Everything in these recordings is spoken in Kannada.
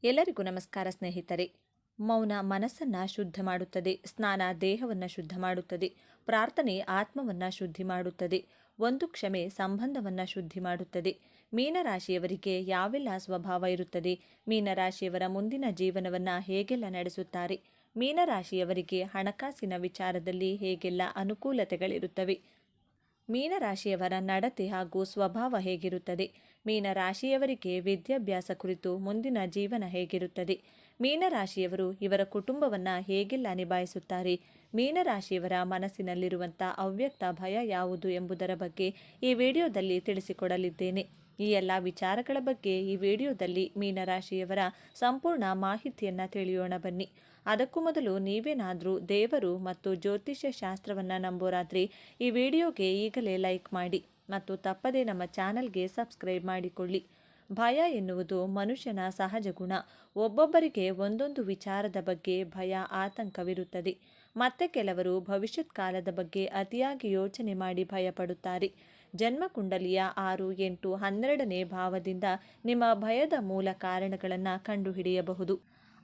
ಎಲ್ಲರಿಗೂ ನಮಸ್ಕಾರ ಸ್ನೇಹಿತರೆ. ಮೌನ ಮನಸ್ಸನ್ನ ಶುದ್ಧ ಮಾಡುತ್ತದೆ, ಸ್ನಾನ ದೇಹವನ್ನು ಶುದ್ಧ ಮಾಡುತ್ತದೆ, ಪ್ರಾರ್ಥನೆ ಆತ್ಮವನ್ನು ಶುದ್ಧಿ ಮಾಡುತ್ತದೆ, ಒಂದು ಕ್ಷಮೆ ಸಂಬಂಧವನ್ನು ಶುದ್ಧಿ ಮಾಡುತ್ತದೆ. ಮೀನರಾಶಿಯವರಿಗೆ ಯಾವೆಲ್ಲ ಸ್ವಭಾವ ಇರುತ್ತದೆ, ಮೀನರಾಶಿಯವರ ಮುಂದಿನ ಜೀವನವನ್ನು ಹೇಗೆಲ್ಲ ನಡೆಸುತ್ತಾರೆ, ಮೀನರಾಶಿಯವರಿಗೆ ಹಣಕಾಸಿನ ವಿಚಾರದಲ್ಲಿ ಹೇಗೆಲ್ಲ ಅನುಕೂಲತೆಗಳಿರುತ್ತವೆ, ಮೀನರಾಶಿಯವರ ನಡತೆ ಹಾಗೂ ಸ್ವಭಾವ ಹೇಗಿರುತ್ತದೆ, ಮೀನರಾಶಿಯವರಿಗೆ ವಿದ್ಯಾಭ್ಯಾಸ ಕುರಿತು ಮುಂದಿನ ಜೀವನ ಹೇಗಿರುತ್ತದೆ, ಮೀನರಾಶಿಯವರು ಇವರ ಕುಟುಂಬವನ್ನು ಹೇಗೆಲ್ಲ ನಿಭಾಯಿಸುತ್ತಾರೆ, ಮೀನರಾಶಿಯವರ ಮನಸ್ಸಿನಲ್ಲಿರುವಂಥ ಅವ್ಯಕ್ತ ಭಯ ಯಾವುದು ಎಂಬುದರ ಬಗ್ಗೆ ಈ ವಿಡಿಯೋದಲ್ಲಿ ತಿಳಿಸಿಕೊಡಲಿದ್ದೇನೆ. ಈ ಎಲ್ಲ ವಿಚಾರಗಳ ಬಗ್ಗೆ ಈ ವಿಡಿಯೋದಲ್ಲಿ ಮೀನರಾಶಿಯವರ ಸಂಪೂರ್ಣ ಮಾಹಿತಿಯನ್ನು ತಿಳಿಯೋಣ ಬನ್ನಿ. ಅದಕ್ಕೂ ಮೊದಲು ನೀವೇನಾದರೂ ದೇವರು ಮತ್ತು ಜ್ಯೋತಿಷ್ಯ ಶಾಸ್ತ್ರವನ್ನು ನಂಬೋರಾದರೆ ಈ ವಿಡಿಯೋಗೆ ಈಗಲೇ ಲೈಕ್ ಮಾಡಿ ಮತ್ತು ತಪ್ಪದೇ ನಮ್ಮ ಚಾನಲ್ಗೆ ಸಬ್ಸ್ಕ್ರೈಬ್ ಮಾಡಿಕೊಳ್ಳಿ. ಭಯ ಎನ್ನುವುದು ಮನುಷ್ಯನ ಸಹಜ ಗುಣ. ಒಬ್ಬೊಬ್ಬರಿಗೆ ಒಂದೊಂದು ವಿಚಾರದ ಬಗ್ಗೆ ಭಯ ಆತಂಕವಿರುತ್ತದೆ. ಮತ್ತೆ ಕೆಲವರು ಭವಿಷ್ಯತ್ ಕಾಲದ ಬಗ್ಗೆ ಅತಿಯಾಗಿ ಯೋಚನೆ ಮಾಡಿ ಭಯಪಡುತ್ತಾರೆ. ಜನ್ಮಕುಂಡಲಿಯ 6, 8, 12ನೇ ಭಾವದಿಂದ ನಿಮ್ಮ ಭಯದ ಮೂಲ ಕಾರಣಗಳನ್ನು ಕಂಡುಹಿಡಿಯಬಹುದು.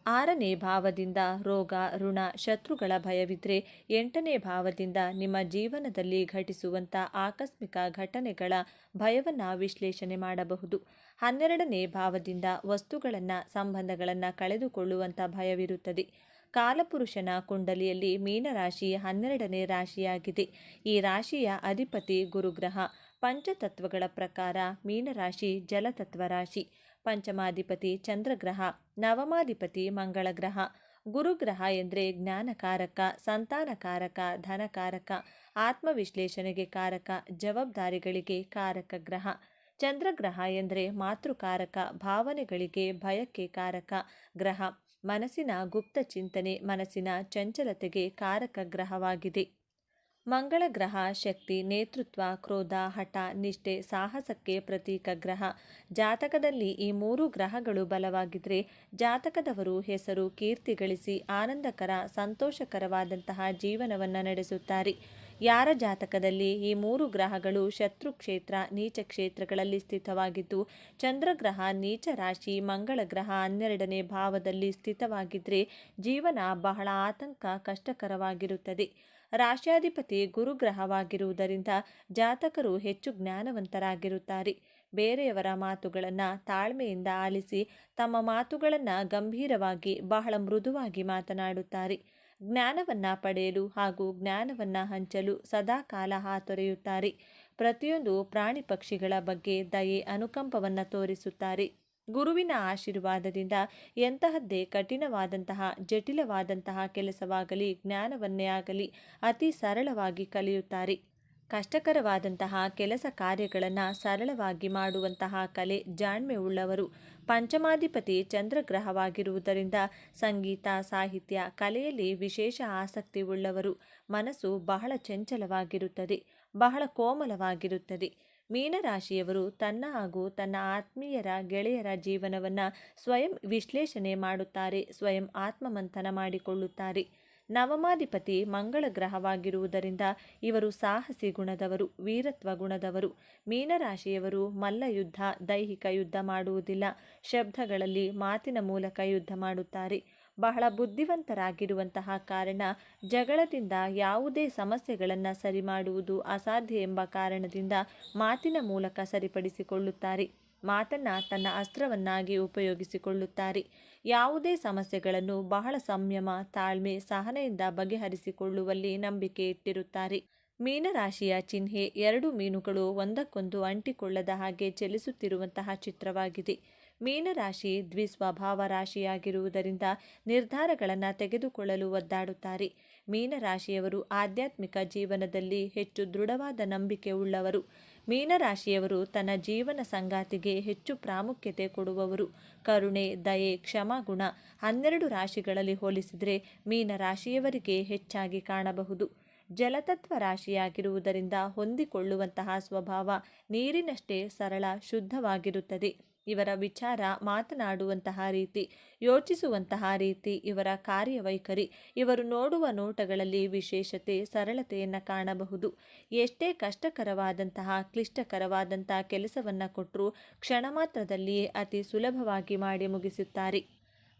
6ನೇ ಭಾವದಿಂದ ರೋಗ, ಋಣ, ಶತ್ರುಗಳ ಭಯವಿದ್ದರೆ 8ನೇ ಭಾವದಿಂದ ನಿಮ್ಮ ಜೀವನದಲ್ಲಿ ಘಟಿಸುವಂಥ ಆಕಸ್ಮಿಕ ಘಟನೆಗಳ ಭಯವನ್ನು ವಿಶ್ಲೇಷಣೆ ಮಾಡಬಹುದು. 12ನೇ ಭಾವದಿಂದ ವಸ್ತುಗಳನ್ನು, ಸಂಬಂಧಗಳನ್ನು ಕಳೆದುಕೊಳ್ಳುವಂಥ ಭಯವಿರುತ್ತದೆ. ಕಾಲಪುರುಷನ ಕುಂಡಲಿಯಲ್ಲಿ ಮೀನರಾಶಿ 12ನೇ ರಾಶಿಯಾಗಿದೆ. ಈ ರಾಶಿಯ ಅಧಿಪತಿ ಗುರುಗ್ರಹ. ಪಂಚತತ್ವಗಳ ಪ್ರಕಾರ ಮೀನರಾಶಿ ಜಲತತ್ವ ರಾಶಿ. ಪಂಚಮಾಧಿಪತಿ ಚಂದ್ರಗ್ರಹ, ನವಮಾಧಿಪತಿ ಮಂಗಳ ಗ್ರಹ. ಗುರುಗ್ರಹ ಎಂದರೆ ಜ್ಞಾನಕಾರಕ, ಸಂತಾನಕಾರಕ, ಧನಕಾರಕ, ಆತ್ಮವಿಶ್ಲೇಷಣೆಗೆ ಕಾರಕ, ಜವಾಬ್ದಾರಿಗಳಿಗೆ ಕಾರಕ ಗ್ರಹ. ಚಂದ್ರಗ್ರಹ ಎಂದರೆ ಮಾತೃಕಾರಕ, ಭಾವನೆಗಳಿಗೆ ಭಯಕ್ಕೆ ಕಾರಕ ಗ್ರಹ. ಮನಸ್ಸಿನ ಗುಪ್ತ ಚಿಂತನೆ, ಮನಸ್ಸಿನ ಚಂಚಲತೆಗೆ ಕಾರಕ ಗ್ರಹವಾಗಿದೆ. ಮಂಗಳ ಗ್ರಹ ಶಕ್ತಿ, ನೇತೃತ್ವ, ಕ್ರೋಧ, ಹಠ, ನಿಷ್ಠೆ, ಸಾಹಸಕ್ಕೆ ಪ್ರತೀಕ ಗ್ರಹ. ಜಾತಕದಲ್ಲಿ ಈ 3 ಗ್ರಹಗಳು ಬಲವಾಗಿದ್ದರೆ ಜಾತಕದವರು ಹೆಸರು, ಕೀರ್ತಿ ಗಳಿಸಿ ಆನಂದಕರ, ಸಂತೋಷಕರವಾದಂತಹ ಜೀವನವನ್ನು ನಡೆಸುತ್ತಾರೆ. ಯಾರ ಜಾತಕದಲ್ಲಿ ಈ 3 ಗ್ರಹಗಳು ಶತ್ರು ಕ್ಷೇತ್ರ, ನೀಚ ಕ್ಷೇತ್ರಗಳಲ್ಲಿ ಸ್ಥಿತವಾಗಿದ್ದು ಚಂದ್ರಗ್ರಹ ನೀಚ ರಾಶಿ, ಮಂಗಳ ಗ್ರಹ 12ನೇ ಭಾವದಲ್ಲಿ ಸ್ಥಿತವಾಗಿದ್ದರೆ ಜೀವನ ಬಹಳ ಆತಂಕ, ಕಷ್ಟಕರವಾಗಿರುತ್ತದೆ. ರಾಶ್ಯಾಧಿಪತಿ ಗುರುಗ್ರಹವಾಗಿರುವುದರಿಂದ ಜಾತಕರು ಹೆಚ್ಚು ಜ್ಞಾನವಂತರಾಗಿರುತ್ತಾರೆ. ಬೇರೆಯವರ ಮಾತುಗಳನ್ನು ತಾಳ್ಮೆಯಿಂದ ಆಲಿಸಿ ತಮ್ಮ ಮಾತುಗಳನ್ನು ಗಂಭೀರವಾಗಿ, ಬಹಳ ಮೃದುವಾಗಿ ಮಾತನಾಡುತ್ತಾರೆ. ಜ್ಞಾನವನ್ನು ಪಡೆಯಲು ಹಾಗೂ ಜ್ಞಾನವನ್ನು ಹಂಚಲು ಸದಾಕಾಲ ಹಾತೊರೆಯುತ್ತಾರೆ. ಪ್ರತಿಯೊಂದು ಪ್ರಾಣಿ ಪಕ್ಷಿಗಳ ಬಗ್ಗೆ ದಯೆ, ಅನುಕಂಪವನ್ನು ತೋರಿಸುತ್ತಾರೆ. ಗುರುವಿನ ಆಶೀರ್ವಾದದಿಂದ ಎಂತಹದ್ದೇ ಕಠಿಣವಾದಂತಹ, ಜಟಿಲವಾದಂತಹ ಕೆಲಸವಾಗಲಿ, ಜ್ಞಾನವನ್ನೇ ಆಗಲಿ ಅತಿ ಸರಳವಾಗಿ ಕಲಿಯುತ್ತಾರೆ. ಕಷ್ಟಕರವಾದಂತಹ ಕೆಲಸ ಕಾರ್ಯಗಳನ್ನು ಸರಳವಾಗಿ ಮಾಡುವಂತಹ ಕಲೆ, ಜಾಣ್ಮೆ ಉಳ್ಳವರು. ಪಂಚಮಾಧಿಪತಿ ಚಂದ್ರಗ್ರಹವಾಗಿರುವುದರಿಂದ ಸಂಗೀತ, ಸಾಹಿತ್ಯ, ಕಲೆಯಲ್ಲಿ ವಿಶೇಷ ಆಸಕ್ತಿ ಉಳ್ಳವರು. ಮನಸ್ಸು ಬಹಳ ಚಂಚಲವಾಗಿರುತ್ತದೆ, ಬಹಳ ಕೋಮಲವಾಗಿರುತ್ತದೆ. ಮೀನರಾಶಿಯವರು ತನ್ನ ಹಾಗೂ ತನ್ನ ಆತ್ಮೀಯರ, ಗೆಳೆಯರ ಜೀವನವನ್ನು ಸ್ವಯಂ ವಿಶ್ಲೇಷಣೆ ಮಾಡುತ್ತಾರೆ, ಸ್ವಯಂ ಆತ್ಮಮಂಥನ ಮಾಡಿಕೊಳ್ಳುತ್ತಾರೆ. ನವಮಾಧಿಪತಿ ಮಂಗಳ ಗ್ರಹವಾಗಿರುವುದರಿಂದ ಇವರು ಸಾಹಸಿ ಗುಣದವರು, ವೀರತ್ವ ಗುಣದವರು. ಮೀನರಾಶಿಯವರು ಮಲ್ಲಯುದ್ಧ, ದೈಹಿಕ ಯುದ್ಧ ಮಾಡುವುದಿಲ್ಲ. ಶಬ್ದಗಳಲ್ಲಿ, ಮಾತಿನ ಮೂಲಕ ಯುದ್ಧ ಮಾಡುತ್ತಾರೆ. ಬಹಳ ಬುದ್ಧಿವಂತರಾಗಿರುವಂತಹ ಕಾರಣ ಜಗಳದಿಂದ ಯಾವುದೇ ಸಮಸ್ಯೆಗಳನ್ನು ಸರಿ ಮಾಡುವುದು ಅಸಾಧ್ಯ ಎಂಬ ಕಾರಣದಿಂದ ಮಾತಿನ ಮೂಲಕ ಸರಿಪಡಿಸಿಕೊಳ್ಳುತ್ತಾರೆ. ಮಾತನ್ನು ತನ್ನ ಅಸ್ತ್ರವನ್ನಾಗಿ ಉಪಯೋಗಿಸಿಕೊಳ್ಳುತ್ತಾರೆ. ಯಾವುದೇ ಸಮಸ್ಯೆಗಳನ್ನು ಬಹಳ ಸಂಯಮ, ತಾಳ್ಮೆ, ಸಹನೆಯಿಂದ ಬಗೆಹರಿಸಿಕೊಳ್ಳುವಲ್ಲಿ ನಂಬಿಕೆ ಇಟ್ಟಿರುತ್ತಾರೆ. ಮೀನರಾಶಿಯ ಚಿಹ್ನೆ 2 ಮೀನುಗಳು ಒಂದಕ್ಕೊಂದು ಅಂಟಿಕೊಳ್ಳದ ಹಾಗೆ ಚಲಿಸುತ್ತಿರುವಂತಹ ಚಿತ್ರವಾಗಿದೆ. ಮೀನರಾಶಿ ದ್ವಿಸ್ವಭಾವ ರಾಶಿಯಾಗಿರುವುದರಿಂದ ನಿರ್ಧಾರಗಳನ್ನು ತೆಗೆದುಕೊಳ್ಳಲು ಒದ್ದಾಡುತ್ತಾರೆ. ಮೀನರಾಶಿಯವರು ಆಧ್ಯಾತ್ಮಿಕ ಜೀವನದಲ್ಲಿ ಹೆಚ್ಚು ದೃಢವಾದ ನಂಬಿಕೆ ಉಳ್ಳವರು. ಮೀನರಾಶಿಯವರು ತನ್ನ ಜೀವನ ಸಂಗಾತಿಗೆ ಹೆಚ್ಚು ಪ್ರಾಮುಖ್ಯತೆ ಕೊಡುವವರು. ಕರುಣೆ, ದಯೆ, ಕ್ಷಮಾಗುಣ 12 ರಾಶಿಗಳಲ್ಲಿ ಹೋಲಿಸಿದರೆ ಮೀನರಾಶಿಯವರಿಗೆ ಹೆಚ್ಚಾಗಿ ಕಾಣಬಹುದು. ಜಲತತ್ವ ರಾಶಿಯಾಗಿರುವುದರಿಂದ ಹೊಂದಿಕೊಳ್ಳುವಂತಹ ಸ್ವಭಾವ ನೀರಿನಷ್ಟೇ ಸರಳ, ಶುದ್ಧವಾಗಿರುತ್ತದೆ. ಇವರ ವಿಚಾರ, ಮಾತನಾಡುವಂತಹ ರೀತಿ, ಯೋಚಿಸುವಂತಹ ರೀತಿ, ಇವರ ಕಾರ್ಯವೈಖರಿ, ಇವರು ನೋಡುವ ನೋಟಗಳಲ್ಲಿ ವಿಶೇಷತೆ, ಸರಳತೆಯನ್ನು ಕಾಣಬಹುದು. ಎಷ್ಟೇ ಕಷ್ಟಕರವಾದಂತಹ, ಕ್ಲಿಷ್ಟಕರವಾದಂತಹ ಕೆಲಸವನ್ನು ಕೊಟ್ಟರೂ ಕ್ಷಣ ಮಾತ್ರದಲ್ಲಿಯೇ ಅತಿ ಸುಲಭವಾಗಿ ಮಾಡಿ ಮುಗಿಸುತ್ತಾರೆ.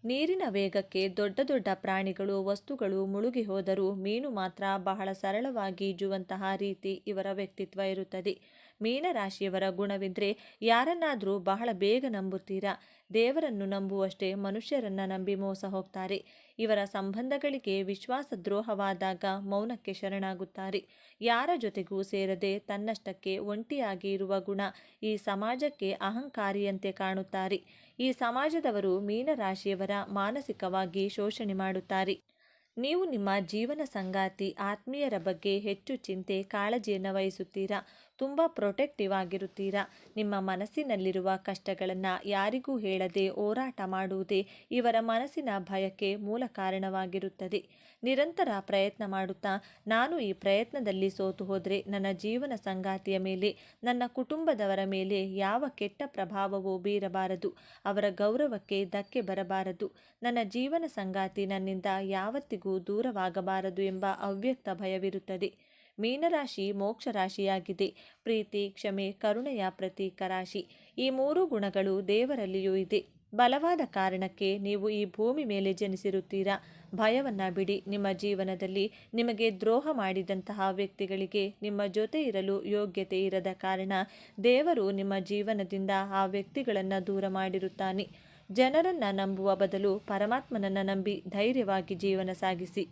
ನೀರಿನ ವೇಗಕ್ಕೆ ದೊಡ್ಡ ದೊಡ್ಡ ಪ್ರಾಣಿಗಳು ವಸ್ತುಗಳು ಮುಳುಗಿ ಹೋದರೂ ಮೀನು ಮಾತ್ರ ಬಹಳ ಸರಳವಾಗಿ ಈಜುವಂತಹ ರೀತಿ ಇವರ ವ್ಯಕ್ತಿತ್ವ ಇರುತ್ತದೆ. ಮೀನರಾಶಿಯವರ ಗುಣವೆಂದರೆ ಯಾರನ್ನಾದರೂ ಬಹಳ ಬೇಗ ನಂಬುತ್ತೀರಾ. ದೇವರನ್ನು ನಂಬುವಷ್ಟೇ ಮನುಷ್ಯರನ್ನ ನಂಬಿ ಮೋಸ ಹೋಗ್ತಾರೆ. ಇವರ ಸಂಬಂಧಗಳಿಗೆ ವಿಶ್ವಾಸ ದ್ರೋಹವಾದಾಗ ಮೌನಕ್ಕೆ ಶರಣಾಗುತ್ತಾರೆ. ಯಾರ ಜೊತೆಗೂ ಸೇರದೆ ತನ್ನಷ್ಟಕ್ಕೆ ಒಂಟಿಯಾಗಿ ಇರುವ ಗುಣ. ಈ ಸಮಾಜಕ್ಕೆ ಅಹಂಕಾರಿಯಂತೆ ಕಾಣುತ್ತಾರೆ. ಈ ಸಮಾಜದವರು ಮೀನರಾಶಿಯವರ ಮಾನಸಿಕವಾಗಿ ಶೋಷಣೆ ಮಾಡುತ್ತಾರೆ. ನೀವು ನಿಮ್ಮ ಜೀವನ ಸಂಗಾತಿ ಆತ್ಮೀಯರ ಬಗ್ಗೆ ಹೆಚ್ಚು ಚಿಂತೆ ಕಾಳಜಿಯನ್ನು ವಹಿಸುತ್ತೀರಾ. ತುಂಬ ಪ್ರೊಟೆಕ್ಟಿವ್ ಆಗಿರುತ್ತೀರಾ. ನಿಮ್ಮ ಮನಸ್ಸಿನಲ್ಲಿರುವ ಕಷ್ಟಗಳನ್ನು ಯಾರಿಗೂ ಹೇಳದೆ ಹೋರಾಟ ಮಾಡುವುದೇ ಇವರ ಮನಸ್ಸಿನ ಭಯಕ್ಕೆ ಮೂಲ ಕಾರಣವಾಗಿರುತ್ತದೆ. ನಿರಂತರ ಪ್ರಯತ್ನ ಮಾಡುತ್ತಾ ನಾನು ಈ ಪ್ರಯತ್ನದಲ್ಲಿ ಸೋತು ಹೋದರೆ ನನ್ನ ಜೀವನ ಸಂಗಾತಿಯ ಮೇಲೆ ನನ್ನ ಕುಟುಂಬದವರ ಮೇಲೆ ಯಾವ ಕೆಟ್ಟ ಪ್ರಭಾವವೂ ಬೀರಬಾರದು, ಅವರ ಗೌರವಕ್ಕೆ ಧಕ್ಕೆ ಬರಬಾರದು, ನನ್ನ ಜೀವನ ಸಂಗಾತಿ ನನ್ನಿಂದ ಯಾವತ್ತಿಗೂ ದೂರವಾಗಬಾರದು ಎಂಬ ಅವ್ಯಕ್ತ ಭಯವಿರುತ್ತದೆ. ಮೀನರಾಶಿ ಮೋಕ್ಷ ರಾಶಿಯಾಗಿದೆ. ಪ್ರೀತಿ, ಕ್ಷಮೆ, ಕರುಣೆಯ ಪ್ರತೀಕ ರಾಶಿ. ಈ ಮೂರು ಗುಣಗಳು ದೇವರಲ್ಲಿಯೂ ಇದೆ. ಬಲವಾದ ಕಾರಣಕ್ಕೆ ನೀವು ಈ ಭೂಮಿ ಮೇಲೆ ಜನಿಸಿರುತ್ತೀರಾ. ಭಯವನ್ನು ಬಿಡಿ. ನಿಮ್ಮ ಜೀವನದಲ್ಲಿ ನಿಮಗೆ ದ್ರೋಹ ಮಾಡಿದಂತಹ ವ್ಯಕ್ತಿಗಳಿಗೆ ನಿಮ್ಮ ಜೊತೆ ಇರಲು ಯೋಗ್ಯತೆ ಇರದ ಕಾರಣ ದೇವರು ನಿಮ್ಮ ಜೀವನದಿಂದ ಆ ವ್ಯಕ್ತಿಗಳನ್ನು ದೂರ ಮಾಡಿರುತ್ತಾನೆ. ಜನರನ್ನು ನಂಬುವ ಬದಲು ಪರಮಾತ್ಮನನ್ನು ನಂಬಿ ಧೈರ್ಯವಾಗಿ ಜೀವನ ಸಾಗಿಸಿ.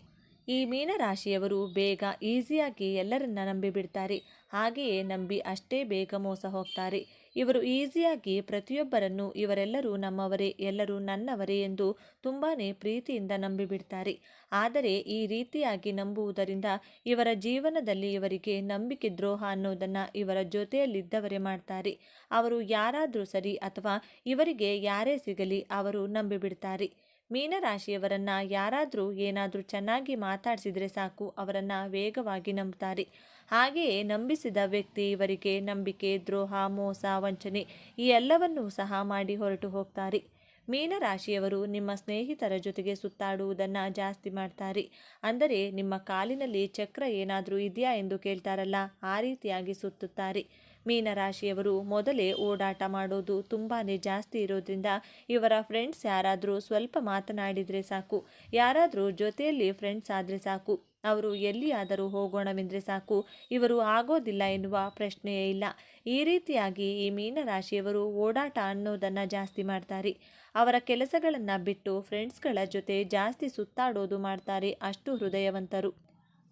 ಈ ಮೀನರಾಶಿಯವರು ಬೇಗ ಈಸಿಯಾಗಿ ಎಲ್ಲರನ್ನ ನಂಬಿಬಿಡ್ತಾರೆ. ಹಾಗೆಯೇ ನಂಬಿ ಅಷ್ಟೇ ಬೇಗ ಮೋಸ ಹೋಗ್ತಾರೆ. ಇವರು ಈಸಿಯಾಗಿ ಪ್ರತಿಯೊಬ್ಬರನ್ನು ಇವರೆಲ್ಲರೂ ನಮ್ಮವರೇ, ಎಲ್ಲರೂ ನನ್ನವರೇ ಎಂದು ತುಂಬಾ ಪ್ರೀತಿಯಿಂದ ನಂಬಿಬಿಡ್ತಾರೆ. ಆದರೆ ಈ ರೀತಿಯಾಗಿ ನಂಬುವುದರಿಂದ ಇವರ ಜೀವನದಲ್ಲಿ ಇವರಿಗೆ ನಂಬಿಕೆ ದ್ರೋಹ ಅನ್ನೋದನ್ನು ಇವರ ಜೊತೆಯಲ್ಲಿದ್ದವರೇ ಮಾಡ್ತಾರೆ. ಅವರು ಯಾರಾದರೂ ಸರಿ ಅಥವಾ ಇವರಿಗೆ ಯಾರೇ ಸಿಗಲಿ ಅವರು ನಂಬಿಬಿಡ್ತಾರೆ. ಮೀನರಾಶಿಯವರನ್ನು ಯಾರಾದರೂ ಏನಾದರೂ ಚೆನ್ನಾಗಿ ಮಾತಾಡಿಸಿದರೆ ಸಾಕು, ಅವರನ್ನು ವೇಗವಾಗಿ ನಂಬ್ತಾರೆ. ಹಾಗೆಯೇ ನಂಬಿಸಿದ ವ್ಯಕ್ತಿ ಇವರಿಗೆ ನಂಬಿಕೆ ದ್ರೋಹ, ಮೋಸ, ವಂಚನೆ ಈ ಎಲ್ಲವನ್ನೂ ಸಹ ಮಾಡಿ ಹೊರಟು ಹೋಗ್ತಾರೆ. ಮೀನರಾಶಿಯವರು ನಿಮ್ಮ ಸ್ನೇಹಿತರ ಜೊತೆಗೆ ಸುತ್ತಾಡುವುದನ್ನು ಜಾಸ್ತಿ ಮಾಡ್ತಾರೆ. ಅಂದರೆ ನಿಮ್ಮ ಕಾಲಿನಲ್ಲಿ ಚಕ್ರ ಏನಾದರೂ ಇದೆಯಾ ಎಂದು ಕೇಳ್ತಾರಲ್ಲ, ಆ ರೀತಿಯಾಗಿ ಸುತ್ತುತ್ತಾರೆ. ಮೀನರಾಶಿಯವರು ಮೊದಲೇ ಓಡಾಟ ಮಾಡೋದು ತುಂಬಾ ಜಾಸ್ತಿ ಇರೋದ್ರಿಂದ ಇವರ ಫ್ರೆಂಡ್ಸ್ ಯಾರಾದರೂ ಸ್ವಲ್ಪ ಮಾತನಾಡಿದರೆ ಸಾಕು, ಯಾರಾದರೂ ಜೊತೆಯಲ್ಲಿ ಫ್ರೆಂಡ್ಸ್ ಆದರೆ ಸಾಕು, ಅವರು ಎಲ್ಲಿಯಾದರೂ ಹೋಗೋಣವೆಂದರೆ ಸಾಕು, ಇವರು ಆಗೋದಿಲ್ಲ ಎನ್ನುವ ಪ್ರಶ್ನೆಯೇ ಇಲ್ಲ. ಈ ರೀತಿಯಾಗಿ ಈ ಮೀನರಾಶಿಯವರು ಓಡಾಟ ಅನ್ನೋದನ್ನು ಜಾಸ್ತಿ ಮಾಡ್ತಾರೆ. ಅವರ ಕೆಲಸಗಳನ್ನು ಬಿಟ್ಟು ಫ್ರೆಂಡ್ಸ್ಗಳ ಜೊತೆ ಜಾಸ್ತಿ ಸುತ್ತಾಡೋದು ಮಾಡ್ತಾರೆ. ಅಷ್ಟು ಹೃದಯವಂತರು.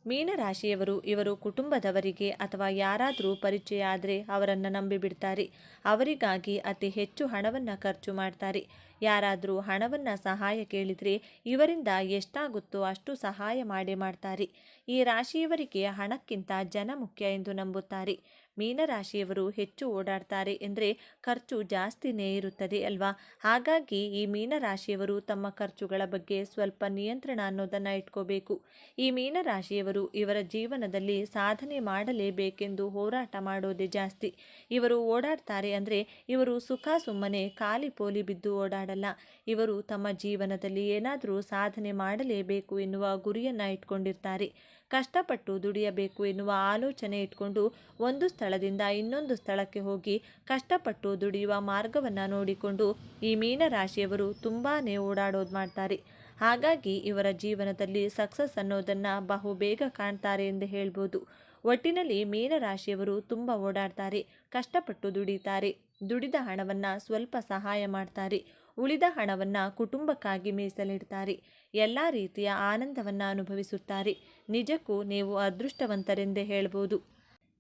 ಮೀನರಾಶಿಯವರು ಇವರು ಕುಟುಂಬದವರಿಗೆ ಅಥವಾ ಯಾರಾದರೂ ಪರಿಚಯ ಆದರೆ ಅವರನ್ನು ನಂಬಿಬಿಡ್ತಾರೆ. ಅವರಿಗಾಗಿ ಅತಿ ಹೆಚ್ಚು ಹಣವನ್ನು ಖರ್ಚು ಮಾಡ್ತಾರೆ. ಯಾರಾದರೂ ಹಣವನ್ನು ಸಹಾಯ ಕೇಳಿದರೆ ಇವರಿಂದ ಎಷ್ಟಾಗುತ್ತೋ ಅಷ್ಟು ಸಹಾಯ ಮಾಡೇ ಮಾಡ್ತಾರೆ. ಈ ರಾಶಿಯವರಿಗೆ ಹಣಕ್ಕಿಂತ ಜನ ಮುಖ್ಯ ಎಂದು ನಂಬುತ್ತಾರೆ. ಮೀನರಾಶಿಯವರು ಹೆಚ್ಚು ಓಡಾಡ್ತಾರೆ ಎಂದರೆ ಖರ್ಚು ಜಾಸ್ತಿನೇ ಇರುತ್ತದೆ ಅಲ್ವಾ. ಹಾಗಾಗಿ ಈ ಮೀನರಾಶಿಯವರು ತಮ್ಮ ಖರ್ಚುಗಳ ಬಗ್ಗೆ ಸ್ವಲ್ಪ ನಿಯಂತ್ರಣ ಅನ್ನೋದನ್ನು ಇಟ್ಕೋಬೇಕು. ಈ ಮೀನರಾಶಿಯವರು ಇವರ ಜೀವನದಲ್ಲಿ ಸಾಧನೆ ಮಾಡಲೇಬೇಕೆಂದು ಹೋರಾಟ ಮಾಡೋದೇ ಜಾಸ್ತಿ. ಇವರು ಓಡಾಡ್ತಾರೆ ಅಂದರೆ ಇವರು ಸುಖ ಸುಮ್ಮನೆ ಖಾಲಿ ಪೋಲಿ ಬಿದ್ದು ಓಡಾಡಲ್ಲ. ಇವರು ತಮ್ಮ ಜೀವನದಲ್ಲಿ ಏನಾದರೂ ಸಾಧನೆ ಮಾಡಲೇಬೇಕು ಎನ್ನುವ ಗುರಿಯನ್ನು ಇಟ್ಕೊಂಡಿರ್ತಾರೆ. ಕಷ್ಟಪಟ್ಟು ದುಡಿಯಬೇಕು ಎನ್ನುವ ಆಲೋಚನೆ ಇಟ್ಕೊಂಡು ಒಂದು ಸ್ಥಳದಿಂದ ಇನ್ನೊಂದು ಸ್ಥಳಕ್ಕೆ ಹೋಗಿ ಕಷ್ಟಪಟ್ಟು ದುಡಿಯುವ ಮಾರ್ಗವನ್ನು ನೋಡಿಕೊಂಡು ಈ ಮೀನರಾಶಿಯವರು ತುಂಬಾ ಓಡಾಡೋದು ಮಾಡ್ತಾರೆ. ಹಾಗಾಗಿ ಇವರ ಜೀವನದಲ್ಲಿ ಸಕ್ಸಸ್ ಅನ್ನೋದನ್ನು ಬಹು ಬೇಗ ಕಾಣ್ತಾರೆ ಎಂದು ಹೇಳ್ಬೋದು. ಒಟ್ಟಿನಲ್ಲಿ ಮೀನರಾಶಿಯವರು ತುಂಬ ಓಡಾಡ್ತಾರೆ, ಕಷ್ಟಪಟ್ಟು ದುಡಿತಾರೆ. ದುಡಿದ ಹಣವನ್ನು ಸ್ವಲ್ಪ ಸಹಾಯ ಮಾಡ್ತಾರೆ. ಉಳಿದ ಹಣವನ್ನು ಕುಟುಂಬಕ್ಕಾಗಿ ಮೀಸಲಿಡ್ತಾರೆ. ಎಲ್ಲ ರೀತಿಯ ಆನಂದವನ್ನು ಅನುಭವಿಸುತ್ತಾರೆ. ನಿಜಕ್ಕೂ ನೀವು ಅದೃಷ್ಟವಂತರೆಂದೇ ಹೇಳ್ಬೋದು.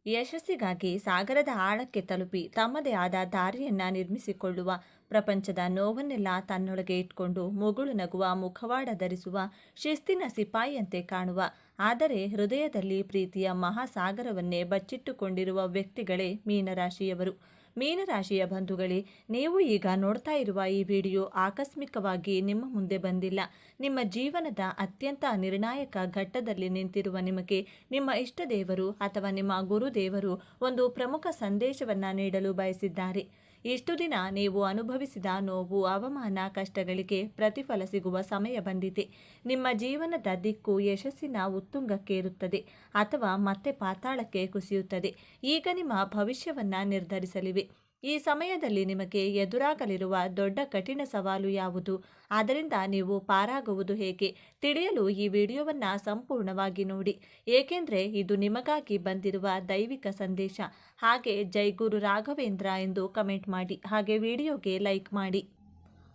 ಯಶಸ್ಸಿಗಾಗಿ ಸಾಗರದ ಆಳಕ್ಕೆ ತಲುಪಿ ತಮ್ಮದೇ ಆದ ದಾರಿಯನ್ನು ನಿರ್ಮಿಸಿಕೊಳ್ಳುವ, ಪ್ರಪಂಚದ ನೋವನ್ನೆಲ್ಲ ತನ್ನೊಳಗೆ ಇಟ್ಕೊಂಡು ಮುಗುಳು ನಗುವ ಮುಖವಾಡ ಧರಿಸುವ, ಶಿಸ್ತಿನ ಸಿಪಾಯಿಯಂತೆ ಕಾಣುವ, ಆದರೆ ಹೃದಯದಲ್ಲಿ ಪ್ರೀತಿಯ ಮಹಾಸಾಗರವನ್ನೇ ಬಚ್ಚಿಟ್ಟುಕೊಂಡಿರುವ ವ್ಯಕ್ತಿಗಳೇ ಮೀನರಾಶಿಯವರು. ಮೀನರಾಶಿಯ ಬಂಧುಗಳೇ, ನೀವು ಈಗ ನೋಡ್ತಾ ಇರುವ ಈ ವಿಡಿಯೋ ಆಕಸ್ಮಿಕವಾಗಿ ನಿಮ್ಮ ಮುಂದೆ ಬಂದಿಲ್ಲ. ನಿಮ್ಮ ಜೀವನದ ಅತ್ಯಂತ ನಿರ್ಣಾಯಕ ಘಟ್ಟದಲ್ಲಿ ನಿಂತಿರುವ ನಿಮಗೆ ನಿಮ್ಮ ಇಷ್ಟ ದೇವರು ಅಥವಾ ನಿಮ್ಮ ಗುರುದೇವರು ಒಂದು ಪ್ರಮುಖ ಸಂದೇಶವನ್ನು ನೀಡಲು ಬಯಸಿದ್ದಾರೆ. ಇಷ್ಟು ದಿನ ನೀವು ಅನುಭವಿಸಿದ ನೋವು, ಅವಮಾನ, ಕಷ್ಟಗಳಿಗೆ ಪ್ರತಿಫಲ ಸಿಗುವ ಸಮಯ ಬಂದಿದೆ. ನಿಮ್ಮ ಜೀವನದ ದಿಕ್ಕು ಯಶಸ್ಸಿನ ಉತ್ತುಂಗಕ್ಕೆ ಇರುತ್ತದೆ ಅಥವಾ ಮತ್ತೆ ಪಾತಾಳಕ್ಕೆ ಕುಸಿಯುತ್ತದೆ. ಈಗ ನಿಮ್ಮ ಭವಿಷ್ಯವನ್ನು ನಿರ್ಧರಿಸಲಿವೆ. ಈ ಸಮಯದಲ್ಲಿ ನಿಮಗೆ ಎದುರಾಗಲಿರುವ ದೊಡ್ಡ ಕಠಿಣ ಸವಾಲು ಯಾವುದು? ಆದ್ದರಿಂದ ನೀವು ಪಾರಾಗುವುದು ಹೇಗೆ? ತಿಳಿಯಲು ಈ ವಿಡಿಯೋವನ್ನು ಸಂಪೂರ್ಣವಾಗಿ ನೋಡಿ, ಏಕೆಂದರೆ ಇದು ನಿಮಗಾಗಿ ಬಂದಿರುವ ದೈವಿಕ ಸಂದೇಶ. ಹಾಗೆ ಜೈ ಗುರು ರಾಘವೇಂದ್ರ ಎಂದು ಕಮೆಂಟ್ ಮಾಡಿ, ಹಾಗೆ ವಿಡಿಯೋಗೆ ಲೈಕ್ ಮಾಡಿ.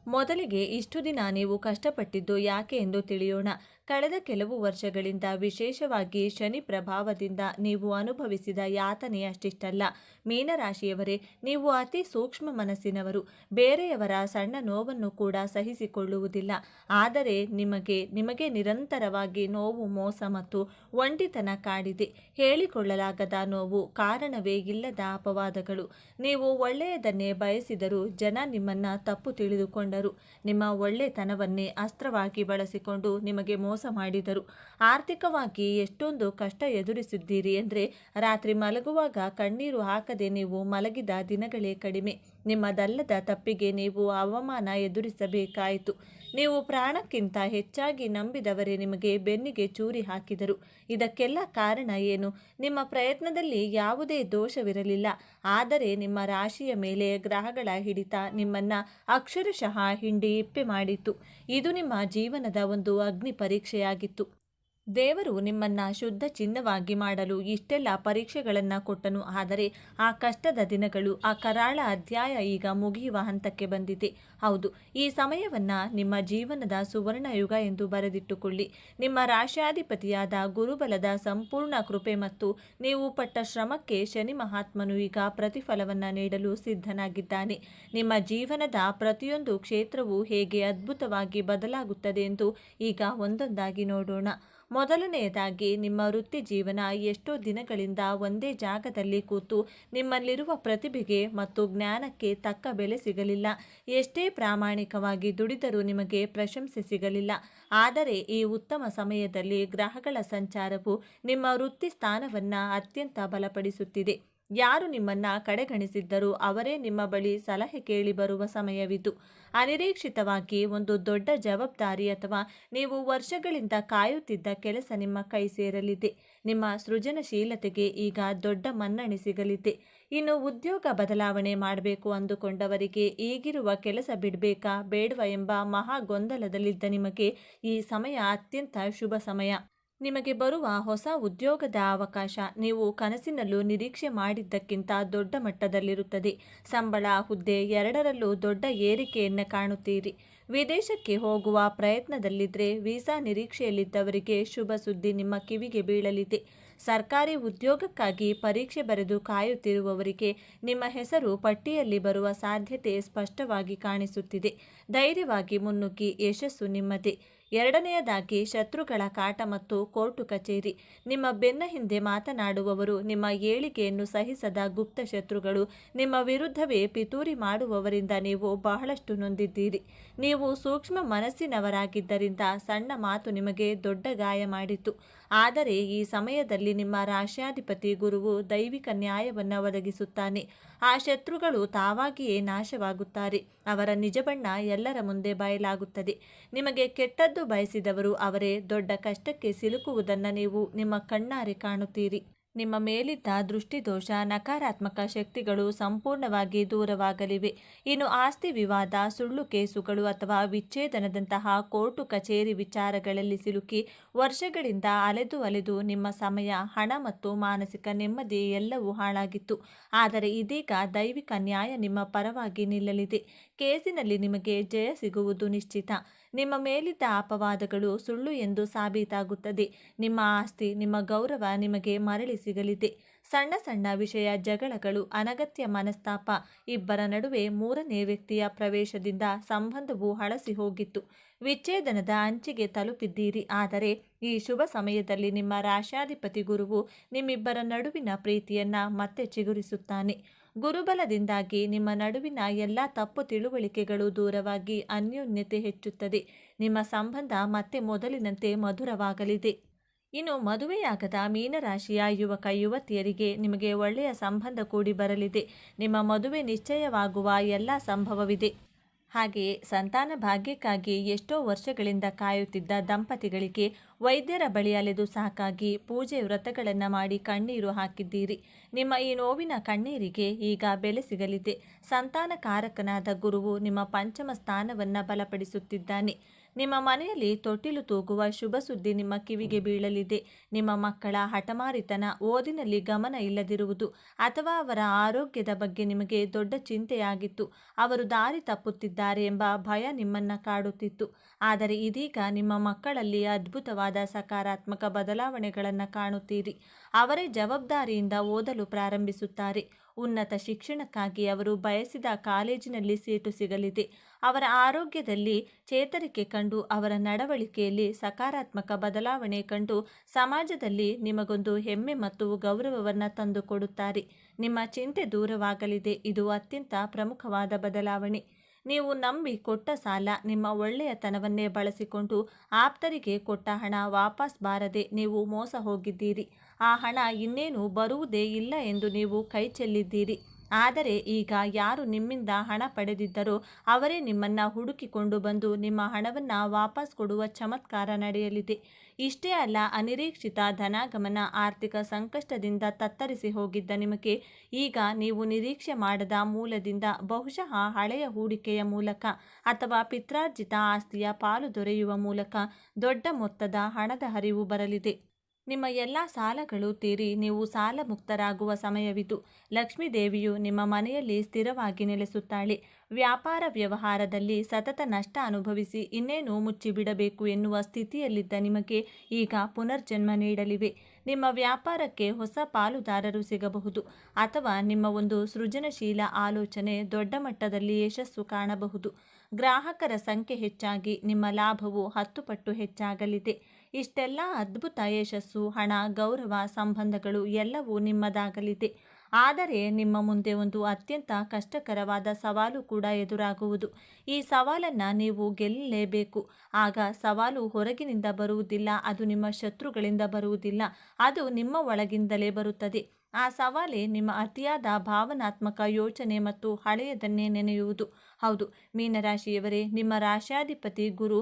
ಮೊದಲಿಗೆ ಇಷ್ಟು ದಿನ ನೀವು ಕಷ್ಟಪಟ್ಟಿದ್ದು ಯಾಕೆ ಎಂದು ತಿಳಿಯೋಣ. ಕಳೆದ ಕೆಲವು ವರ್ಷಗಳಿಂದ ವಿಶೇಷವಾಗಿ ಶನಿ ಪ್ರಭಾವದಿಂದ ನೀವು ಅನುಭವಿಸಿದ ಯಾತನೆ ಅಷ್ಟಿಷ್ಟಲ್ಲ. ಮೀನರಾಶಿಯವರೇ, ನೀವು ಅತಿ ಸೂಕ್ಷ್ಮ ಮನಸ್ಸಿನವರು. ಬೇರೆಯವರ ಸಣ್ಣ ನೋವನ್ನು ಕೂಡ ಸಹಿಸಿಕೊಳ್ಳುವುದಿಲ್ಲ. ಆದರೆ ನಿಮಗೆ ನಿರಂತರವಾಗಿ ನೋವು, ಮೋಸ ಮತ್ತು ಒಂಟಿತನ ಕಾಡಿದೆ. ಹೇಳಿಕೊಳ್ಳಲಾಗದ ನೋವು, ಕಾರಣವೇ ಇಲ್ಲದ ಅಪವಾದಗಳು. ನೀವು ಒಳ್ಳೆಯದನ್ನೇ ಬಯಸಿದರೂ ಜನ ನಿಮ್ಮನ್ನ ತಪ್ಪು ತಿಳಿದುಕೊಂಡರು. ನಿಮ್ಮ ಒಳ್ಳೆತನವನ್ನೇ ಅಸ್ತ್ರವಾಗಿ ಬಳಸಿಕೊಂಡು ನಿಮಗೆ ಮೋಸ ಮಾಡಿದರು. ಆರ್ಥಿಕವಾಗಿ ಎಷ್ಟೊಂದು ಕಷ್ಟ ಎದುರಿಸಿದ್ದೀರಿ ಎಂದರೆ ರಾತ್ರಿ ಮಲಗುವಾಗ ಕಣ್ಣೀರು ಹಾಕದೆ ನೀವು ಮಲಗಿದ ದಿನಗಳೇ ಕಡಿಮೆ. ನಿಮ್ಮದಲ್ಲದ ತಪ್ಪಿಗೆ ನೀವು ಅವಮಾನ ಎದುರಿಸಬೇಕಾಯಿತು. ನೀವು ಪ್ರಾಣಕ್ಕಿಂತ ಹೆಚ್ಚಾಗಿ ನಂಬಿದವರೇ ನಿಮಗೆ ಬೆನ್ನಿಗೆ ಚೂರಿ ಹಾಕಿದರು. ಇದಕ್ಕೆಲ್ಲ ಕಾರಣ ಏನು? ನಿಮ್ಮ ಪ್ರಯತ್ನದಲ್ಲಿ ಯಾವುದೇ ದೋಷವಿರಲಿಲ್ಲ. ಆದರೆ ನಿಮ್ಮ ರಾಶಿಯ ಮೇಲೆ ಗ್ರಹಗಳ ಹಿಡಿತ ನಿಮ್ಮನ್ನ ಅಕ್ಷರಶಃ ಹಿಂಡಿ ಇಪ್ಪೆ ಮಾಡಿತ್ತು. ಇದು ನಿಮ್ಮ ಜೀವನದ ಒಂದು ಅಗ್ನಿ ಪರೀಕ್ಷೆಯಾಗಿತ್ತು. ದೇವರು ನಿಮ್ಮನ್ನ ಶುದ್ಧ ಚಿನ್ನವಾಗಿ ಮಾಡಲು ಇಷ್ಟೆಲ್ಲ ಪರೀಕ್ಷೆಗಳನ್ನು ಕೊಟ್ಟನು. ಆದರೆ ಆ ಕಷ್ಟದ ದಿನಗಳು, ಆ ಕರಾಳ ಅಧ್ಯಾಯ ಈಗ ಮುಗಿಯುವ ಹಂತಕ್ಕೆ ಬಂದಿದೆ. ಹೌದು, ಈ ಸಮಯವನ್ನ ನಿಮ್ಮ ಜೀವನದ ಸುವರ್ಣ ಯುಗ ಎಂದು ಬರೆದಿಟ್ಟುಕೊಳ್ಳಿ. ನಿಮ್ಮ ರಾಶ್ಯಾಧಿಪತಿಯಾದ ಗುರುಬಲದ ಸಂಪೂರ್ಣ ಕೃಪೆ ಮತ್ತು ನೀವು ಪಟ್ಟ ಶ್ರಮಕ್ಕೆ ಶನಿ ಮಹಾತ್ಮನು ಈಗ ಪ್ರತಿಫಲವನ್ನು ನೀಡಲು ಸಿದ್ಧನಾಗಿದ್ದಾನೆ. ನಿಮ್ಮ ಜೀವನದ ಪ್ರತಿಯೊಂದು ಕ್ಷೇತ್ರವೂ ಹೇಗೆ ಅದ್ಭುತವಾಗಿ ಬದಲಾಗುತ್ತದೆ ಎಂದು ಈಗ ಒಂದೊಂದಾಗಿ ನೋಡೋಣ. ಮೊದಲನೆಯದಾಗಿ, ನಿಮ್ಮ ವೃತ್ತಿ ಜೀವನ. ಎಷ್ಟೋ ದಿನಗಳಿಂದ ಒಂದೇ ಜಾಗದಲ್ಲಿ ಕೂತು ನಿಮ್ಮಲ್ಲಿರುವ ಪ್ರತಿಭೆಗೆ ಮತ್ತು ಜ್ಞಾನಕ್ಕೆ ತಕ್ಕ ಬೆಲೆ ಸಿಗಲಿಲ್ಲ. ಎಷ್ಟೇ ಪ್ರಾಮಾಣಿಕವಾಗಿ ದುಡಿದರೂ ನಿಮಗೆ ಪ್ರಶಂಸೆ ಸಿಗಲಿಲ್ಲ. ಆದರೆ ಈ ಉತ್ತಮ ಸಮಯದಲ್ಲಿ ಗ್ರಹಗಳ ಸಂಚಾರವು ನಿಮ್ಮ ವೃತ್ತಿ ಸ್ಥಾನವನ್ನು ಅತ್ಯಂತ ಬಲಪಡಿಸುತ್ತಿದೆ. ಯಾರು ನಿಮ್ಮನ್ನ ಕಡೆಗಣಿಸಿದ್ದರೂ ಅವರೇ ನಿಮ್ಮ ಬಳಿ ಸಲಹೆ ಕೇಳಿ ಬರುವ ಸಮಯವಿದು. ಅನಿರೀಕ್ಷಿತವಾಗಿ ಒಂದು ದೊಡ್ಡ ಜವಾಬ್ದಾರಿ ಅಥವಾ ನೀವು ವರ್ಷಗಳಿಂದ ಕಾಯುತ್ತಿದ್ದ ಕೆಲಸ ನಿಮ್ಮ ಕೈ ಸೇರಲಿದೆ. ನಿಮ್ಮ ಸೃಜನಶೀಲತೆಗೆ ಈಗ ದೊಡ್ಡ ಮನ್ನಣೆ ಸಿಗಲಿದೆ. ಇನ್ನು ಉದ್ಯೋಗ ಬದಲಾವಣೆ ಮಾಡಬೇಕು ಅಂದುಕೊಂಡವರಿಗೆ ಈಗಿರುವ ಕೆಲಸ ಬಿಡಬೇಕಾ ಬೇಡವಾ ಎಂಬ ಮಹಾ ಗೊಂದಲದಲ್ಲಿದ್ದ ನಿಮಗೆ ಈ ಸಮಯ ಅತ್ಯಂತ ಶುಭ ಸಮಯ. ನಿಮಗೆ ಬರುವ ಹೊಸ ಉದ್ಯೋಗದ ಅವಕಾಶ ನೀವು ಕನಸಿನಲ್ಲೂ ನಿರೀಕ್ಷೆ ಮಾಡಿದ್ದಕ್ಕಿಂತ ದೊಡ್ಡ ಮಟ್ಟದಲ್ಲಿರುತ್ತದೆ. ಸಂಬಳ, ಹುದ್ದೆ ಎರಡರಲ್ಲೂ ದೊಡ್ಡ ಏರಿಕೆಯನ್ನು ಕಾಣುತ್ತೀರಿ. ವಿದೇಶಕ್ಕೆ ಹೋಗುವ ಪ್ರಯತ್ನದಲ್ಲಿದ್ದರೆ ವೀಸಾ ನಿರೀಕ್ಷೆಯಲ್ಲಿದ್ದವರಿಗೆ ಶುಭ ಸುದ್ದಿ ನಿಮ್ಮ ಕಿವಿಗೆ ಬೀಳಲಿದೆ. ಸರ್ಕಾರಿ ಉದ್ಯೋಗಕ್ಕಾಗಿ ಪರೀಕ್ಷೆ ಬರೆದು ಕಾಯುತ್ತಿರುವವರಿಗೆ ನಿಮ್ಮ ಹೆಸರು ಪಟ್ಟಿಯಲ್ಲಿ ಬರುವ ಸಾಧ್ಯತೆ ಸ್ಪಷ್ಟವಾಗಿ ಕಾಣಿಸುತ್ತಿದೆ. ಧೈರ್ಯವಾಗಿ ಮುನ್ನುಗ್ಗಿ, ಯಶಸ್ಸು ನಿಮ್ಮದೇ. ಎರಡನೆಯದಾಗಿ, ಶತ್ರುಗಳ ಕಾಟ ಮತ್ತು ಕೋರ್ಟು ಕಚೇರಿ. ನಿಮ್ಮ ಬೆನ್ನ ಹಿಂದೆ ಮಾತನಾಡುವವರು, ನಿಮ್ಮ ಏಳಿಗೆಯನ್ನು ಸಹಿಸದ ಗುಪ್ತ ಶತ್ರುಗಳು, ನಿಮ್ಮ ವಿರುದ್ಧವೇ ಪಿತೂರಿ ಮಾಡುವವರಿಂದ ನೀವು ಬಹಳಷ್ಟು ನೊಂದಿದ್ದೀರಿ. ನೀವು ಸೂಕ್ಷ್ಮ ಮನಸ್ಸಿನವರಾಗಿದ್ದರಿಂದ ಸಣ್ಣ ಮಾತು ನಿಮಗೆ ದೊಡ್ಡ ಗಾಯ ಮಾಡಿತು. ಆದರೆ ಈ ಸಮಯದಲ್ಲಿ ನಿಮ್ಮ ರಾಶ್ಯಾಧಿಪತಿ ಗುರುವು ದೈವಿಕ ನ್ಯಾಯವನ್ನು ಒದಗಿಸುತ್ತಾನೆ. ಆ ಶತ್ರುಗಳು ತಾವಾಗಿಯೇ ನಾಶವಾಗುತ್ತಾರೆ. ಅವರ ನಿಜ ಬಣ್ಣ ಎಲ್ಲರ ಮುಂದೆ ಬಯಲಾಗುತ್ತದೆ. ನಿಮಗೆ ಕೆಟ್ಟದ್ದು ಬಯಸಿದವರು ಅವರೇ ದೊಡ್ಡ ಕಷ್ಟಕ್ಕೆ ಸಿಲುಕುವುದನ್ನು ನೀವು ನಿಮ್ಮ ಕಣ್ಣಾರೆ ಕಾಣುತ್ತೀರಿ. ನಿಮ್ಮ ಮೇಲಿದ್ದ ದೃಷ್ಟಿದೋಷ, ನಕಾರಾತ್ಮಕ ಶಕ್ತಿಗಳು ಸಂಪೂರ್ಣವಾಗಿ ದೂರವಾಗಲಿವೆ. ಇನ್ನು ಆಸ್ತಿ ವಿವಾದ, ಸುಳ್ಳು ಕೇಸುಗಳು ಅಥವಾ ವಿಚ್ಛೇದನದಂತಹ ಕೋರ್ಟು ಕಚೇರಿ ವಿಚಾರಗಳಲ್ಲಿ ಸಿಲುಕಿ ವರ್ಷಗಳಿಂದ ಅಲೆದು ನಿಮ್ಮ ಸಮಯ, ಹಣ ಮತ್ತು ಮಾನಸಿಕ ನೆಮ್ಮದಿ ಎಲ್ಲವೂ ಹಾಳಾಗಿತ್ತು. ಆದರೆ ಇದೀಗ ದೈವಿಕ ನ್ಯಾಯ ನಿಮ್ಮ ಪರವಾಗಿ ನಿಲ್ಲಲಿದೆ. ಕೇಸಿನಲ್ಲಿ ನಿಮಗೆ ಜಯ ಸಿಗುವುದು ನಿಶ್ಚಿತ. ನಿಮ್ಮ ಮೇಲಿದ್ದ ಅಪವಾದಗಳು ಸುಳ್ಳು ಎಂದು ಸಾಬೀತಾಗುತ್ತದೆ. ನಿಮ್ಮ ಆಸ್ತಿ, ನಿಮ್ಮ ಗೌರವ ನಿಮಗೆ ಮರಳಿ ಸಿಗಲಿದೆ. ಸಣ್ಣ ಸಣ್ಣ ವಿಷಯ ಜಗಳಗಳು, ಅನಗತ್ಯ ಮನಸ್ತಾಪ, ಇಬ್ಬರ ನಡುವೆ ಮೂರನೇ ವ್ಯಕ್ತಿಯ ಪ್ರವೇಶದಿಂದ ಸಂಬಂಧವು ಹಳಸಿ ಹೋಗಿತ್ತು. ವಿಚ್ಛೇದನದ ಅಂಚಿಗೆ ತಲುಪಿದ್ದೀರಿ. ಆದರೆ ಈ ಶುಭ ಸಮಯದಲ್ಲಿ ನಿಮ್ಮ ರಾಶ್ಯಾಧಿಪತಿ ಗುರುವು ನಿಮ್ಮಿಬ್ಬರ ನಡುವಿನ ಪ್ರೀತಿಯನ್ನ ಮತ್ತೆ ಚಿಗುರಿಸುತ್ತಾನೆ. ಗುರುಬಲದಿಂದಾಗಿ ನಿಮ್ಮ ನಡುವಿನ ಎಲ್ಲ ತಪ್ಪು ತಿಳುವಳಿಕೆಗಳು ದೂರವಾಗಿ ಅನ್ಯೋನ್ಯತೆ ಹೆಚ್ಚುತ್ತದೆ. ನಿಮ್ಮ ಸಂಬಂಧ ಮತ್ತೆ ಮೊದಲಿನಂತೆ ಮಧುರವಾಗಲಿದೆ. ಇನ್ನು ಮದುವೆಯಾಗದ ಮೀನರಾಶಿಯ ಯುವಕ ಯುವತಿಯರಿಗೆ ನಿಮಗೆ ಒಳ್ಳೆಯ ಸಂಬಂಧ ಕೂಡಿ ಬರಲಿದೆ. ನಿಮ್ಮ ಮದುವೆ ನಿಶ್ಚಯವಾಗುವ ಎಲ್ಲ ಸಂಭವವಿದೆ. ಹಾಗೆಯೇ ಸಂತಾನ ಭಾಗ್ಯಕ್ಕಾಗಿ ಎಷ್ಟೋ ವರ್ಷಗಳಿಂದ ಕಾಯುತ್ತಿದ್ದ ದಂಪತಿಗಳಿಗೆ ವೈದ್ಯರ ಬಳಿ ಅಲೆದು ಸಾಕಾಗಿ ಪೂಜೆ ವ್ರತಗಳನ್ನು ಮಾಡಿ ಕಣ್ಣೀರು ಹಾಕಿದ್ದೀರಿ. ನಿಮ್ಮ ಈ ನೋವಿನ ಕಣ್ಣೀರಿಗೆ ಈಗ ಬೆಲೆ ಸಿಗಲಿದೆ. ಸಂತಾನಕಾರಕನಾದ ಗುರುವು ನಿಮ್ಮ ಪಂಚಮ ಸ್ಥಾನವನ್ನು ಬಲಪಡಿಸುತ್ತಿದ್ದಾನೆ. ನಿಮ್ಮ ಮನೆಯಲ್ಲಿ ತೊಟ್ಟಿಲು ತೂಗುವ ಶುಭ ಸುದ್ದಿ ನಿಮ್ಮ ಕಿವಿಗೆ ಬೀಳಲಿದೆ. ನಿಮ್ಮ ಮಕ್ಕಳ ಹಠಮಾರಿತನ, ಓದಿನಲ್ಲಿ ಗಮನ ಇಲ್ಲದಿರುವುದು ಅಥವಾ ಅವರ ಆರೋಗ್ಯದ ಬಗ್ಗೆ ನಿಮಗೆ ದೊಡ್ಡ ಚಿಂತೆಯಾಗಿತ್ತು. ಅವರು ದಾರಿ ತಪ್ಪುತ್ತಿದ್ದಾರೆ ಎಂಬ ಭಯ ನಿಮ್ಮನ್ನು ಕಾಡುತ್ತಿತ್ತು. ಆದರೆ ಇದೀಗ ನಿಮ್ಮ ಮಕ್ಕಳಲ್ಲಿ ಅದ್ಭುತವಾದ ಸಕಾರಾತ್ಮಕ ಬದಲಾವಣೆಗಳನ್ನು ಕಾಣುತ್ತೀರಿ. ಅವರೇ ಜವಾಬ್ದಾರಿಯಿಂದ ಓದಲು ಪ್ರಾರಂಭಿಸುತ್ತಾರೆ. ಉನ್ನತ ಶಿಕ್ಷಣಕ್ಕಾಗಿ ಅವರು ಬಯಸಿದ ಕಾಲೇಜಿನಲ್ಲಿ ಸೀಟು ಸಿಗಲಿದೆ. ಅವರ ಆರೋಗ್ಯದಲ್ಲಿ ಚೇತರಿಕೆ ಕಂಡು ಅವರ ನಡವಳಿಕೆಯಲ್ಲಿ ಸಕಾರಾತ್ಮಕ ಬದಲಾವಣೆ ಕಂಡು ಸಮಾಜದಲ್ಲಿ ನಿಮಗೊಂದು ಹೆಮ್ಮೆ ಮತ್ತು ಗೌರವವನ್ನು ತಂದುಕೊಡುತ್ತಾರೆ. ನಿಮ್ಮ ಚಿಂತೆ ದೂರವಾಗಲಿದೆ. ಇದು ಅತ್ಯಂತ ಪ್ರಮುಖವಾದ ಬದಲಾವಣೆ. ನೀವು ನಂಬಿ ಕೊಟ್ಟ ಸಾಲ, ನಿಮ್ಮ ಒಳ್ಳೆಯತನವನ್ನೇ ಬಳಸಿಕೊಂಡು ಆಪ್ತರಿಗೆ ಕೊಟ್ಟ ಹಣ ವಾಪಸ್ ಬಾರದೆ ನೀವು ಮೋಸ ಹೋಗಿದ್ದೀರಿ. ಆ ಹಣ ಇನ್ನೇನು ಬರುವುದೇ ಇಲ್ಲ ಎಂದು ನೀವು ಕೈ ಚೆಲ್ಲಿದ್ದೀರಿ. ಆದರೆ ಈಗ ಯಾರು ನಿಮ್ಮಿಂದ ಹಣ ಪಡೆದಿದ್ದರೋ ಅವರೇ ನಿಮ್ಮನ್ನು ಹುಡುಕಿಕೊಂಡು ಬಂದು ನಿಮ್ಮ ಹಣವನ್ನು ವಾಪಸ್ ಕೊಡುವ ಚಮತ್ಕಾರ ನಡೆಯಲಿದೆ. ಇಷ್ಟೇ ಅಲ್ಲ, ಅನಿರೀಕ್ಷಿತ ಧನಾಗಮನ, ಆರ್ಥಿಕ ಸಂಕಷ್ಟದಿಂದ ತತ್ತರಿಸಿ ಹೋಗಿದ್ದ ನಿಮಗೆ ಈಗ ನೀವು ನಿರೀಕ್ಷೆ ಮಾಡದ ಮೂಲದಿಂದ, ಬಹುಶಃ ಹಳೆಯ ಹೂಡಿಕೆಯ ಮೂಲಕ ಅಥವಾ ಪಿತ್ರಾರ್ಜಿತ ಆಸ್ತಿಯ ಪಾಲು ದೊರೆಯುವ ಮೂಲಕ ದೊಡ್ಡ ಮೊತ್ತದ ಹಣದ ಹರಿವು ಬರಲಿದೆ. ನಿಮ್ಮ ಎಲ್ಲ ಸಾಲಗಳು ತೀರಿ ನೀವು ಸಾಲ ಮುಕ್ತರಾಗುವ ಸಮಯವಿದು. ಲಕ್ಷ್ಮೀದೇವಿಯು ನಿಮ್ಮ ಮನೆಯಲ್ಲಿ ಸ್ಥಿರವಾಗಿ ನೆಲೆಸುತ್ತಾಳೆ. ವ್ಯಾಪಾರ ವ್ಯವಹಾರದಲ್ಲಿ ಸತತ ನಷ್ಟ ಅನುಭವಿಸಿ ಇನ್ನೇನು ಮುಚ್ಚಿಬಿಡಬೇಕು ಎನ್ನುವ ಸ್ಥಿತಿಯಲ್ಲಿದ್ದ ನಿಮಗೆ ಈಗ ಪುನರ್ಜನ್ಮ ನೀಡಲಿವೆ. ನಿಮ್ಮ ವ್ಯಾಪಾರಕ್ಕೆ ಹೊಸ ಪಾಲುದಾರರು ಸಿಗಬಹುದು ಅಥವಾ ನಿಮ್ಮ ಒಂದು ಸೃಜನಶೀಲ ಆಲೋಚನೆ ದೊಡ್ಡ ಮಟ್ಟದಲ್ಲಿ ಯಶಸ್ಸು ಕಾಣಬಹುದು. ಗ್ರಾಹಕರ ಸಂಖ್ಯೆ ಹೆಚ್ಚಾಗಿ ನಿಮ್ಮ ಲಾಭವು 10 ಪಟ್ಟು ಹೆಚ್ಚಾಗಲಿದೆ. ಇಷ್ಟೆಲ್ಲ ಅದ್ಭುತ ಯಶಸ್ಸು, ಹಣ, ಗೌರವ, ಸಂಬಂಧಗಳು ಎಲ್ಲವೂ ನಿಮ್ಮದಾಗಲಿದೆ. ಆದರೆ ನಿಮ್ಮ ಮುಂದೆ ಒಂದು ಅತ್ಯಂತ ಕಷ್ಟಕರವಾದ ಸವಾಲು ಕೂಡ ಎದುರಾಗುವುದು. ಈ ಸವಾಲನ್ನು ನೀವು ಗೆಲ್ಲಲೇಬೇಕು. ಆಗ ಸವಾಲು ಹೊರಗಿನಿಂದ ಬರುವುದಿಲ್ಲ, ಅದು ನಿಮ್ಮ ಶತ್ರುಗಳಿಂದ ಬರುವುದಿಲ್ಲ, ಅದು ನಿಮ್ಮ ಒಳಗಿಂದಲೇ ಬರುತ್ತದೆ. ಆ ಸವಾಲೇ ನಿಮ್ಮ ಅತಿಯಾದ ಭಾವನಾತ್ಮಕ ಯೋಚನೆ ಮತ್ತು ಹಳೆಯದನ್ನೇ ನೆನೆಯುವುದು. ಹೌದು ಮೀನರಾಶಿಯವರೇ, ನಿಮ್ಮ ರಾಶ್ಯಾಧಿಪತಿ ಗುರು.